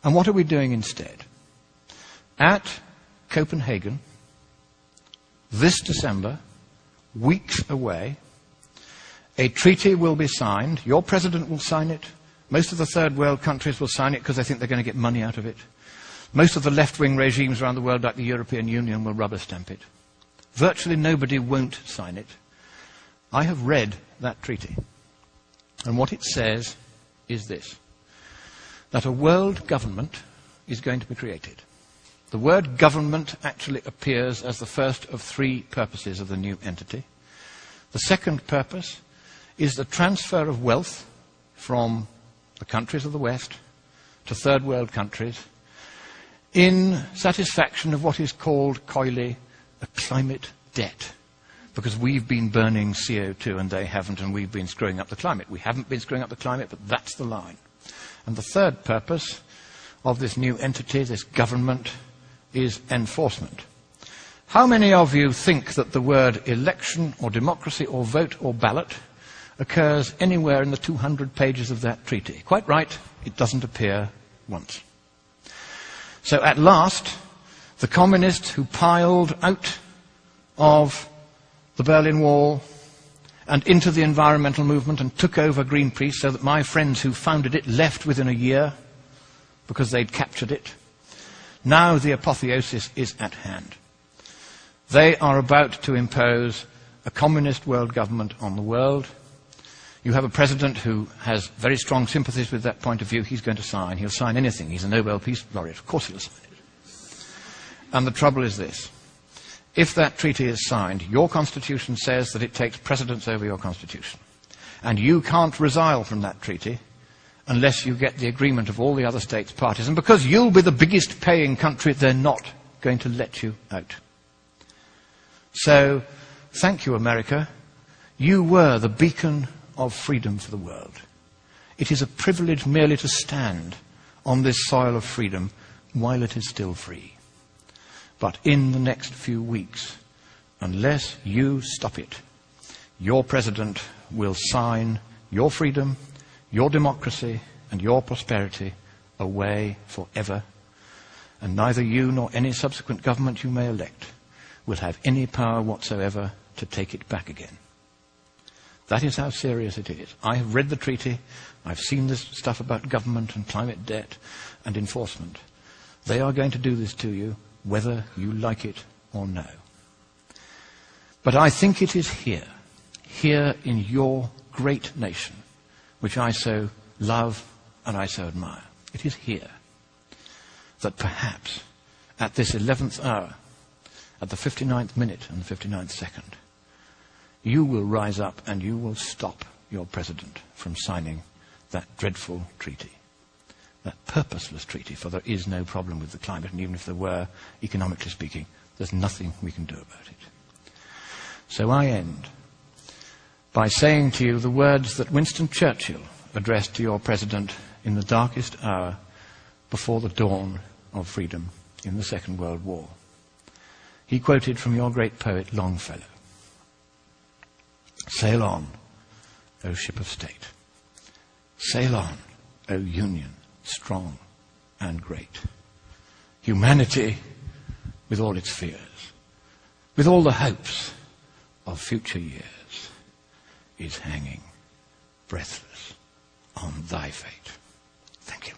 And what are we doing instead? At Copenhagen, this December, weeks away, a treaty will be signed. Your president will sign it. Most of the third world countries will sign it because they think they're going to get money out of it. Most of the left-wing regimes around the world, like the European Union, will rubber stamp it. Virtually nobody won't sign it. I have read that treaty. And what it says is this, that a world government is going to be created. The word government actually appears as the first of three purposes of the new entity. The second purpose is the transfer of wealth from the countries of the West to third world countries in satisfaction of what is called coyly a climate debt. Because we've been burning CO2 and they haven't, and we've been screwing up the climate. We haven't been screwing up the climate, but that's the line. And the third purpose of this new entity, this government, is enforcement. How many of you think that the word election or democracy or vote or ballot occurs anywhere in the 200 pages of that treaty? Quite right, it doesn't appear once. So at last, the communists who piled out of the Berlin Wall and into the environmental movement and took over Greenpeace, so that my friends who founded it left within a year because they'd captured it. Now the apotheosis is at hand. They are about to impose a communist world government on the world. You have a president who has very strong sympathies with that point of view. He's going to sign. He'll sign anything. He's a Nobel Peace Laureate. Of course he'll sign it. And the trouble is this. If that treaty is signed, your constitution says that it takes precedence over your constitution. And you can't resile from that treaty unless you get the agreement of all the other states parties. And because you'll be the biggest paying country, they're not going to let you out. So, thank you, America. You were the beacon of freedom for the world. It is a privilege merely to stand on this soil of freedom while it is still free. But in the next few weeks, unless you stop it, your president will sign your freedom, your democracy, and your prosperity away forever. And neither you nor any subsequent government you may elect will have any power whatsoever to take it back again. That is how serious it is. I have read the treaty. I've seen this stuff about government and climate debt and enforcement. They are going to do this to you, whether you like it or no. But I think it is here in your great nation, which I so love and I so admire. It is here that perhaps at this 11th hour, at the 59th minute and the 59th second, you will rise up and you will stop your president from signing that dreadful treaty, that purposeless treaty, for there is no problem with the climate, and even if there were, economically speaking, there's nothing we can do about it. So I end by saying to you the words that Winston Churchill addressed to your president in the darkest hour before the dawn of freedom in the Second World War. He quoted from your great poet Longfellow. Sail on, O ship of state. Sail on, O Union, strong and great. Humanity, with all its fears, with all the hopes of future years, is hanging breathless on thy fate. Thank you.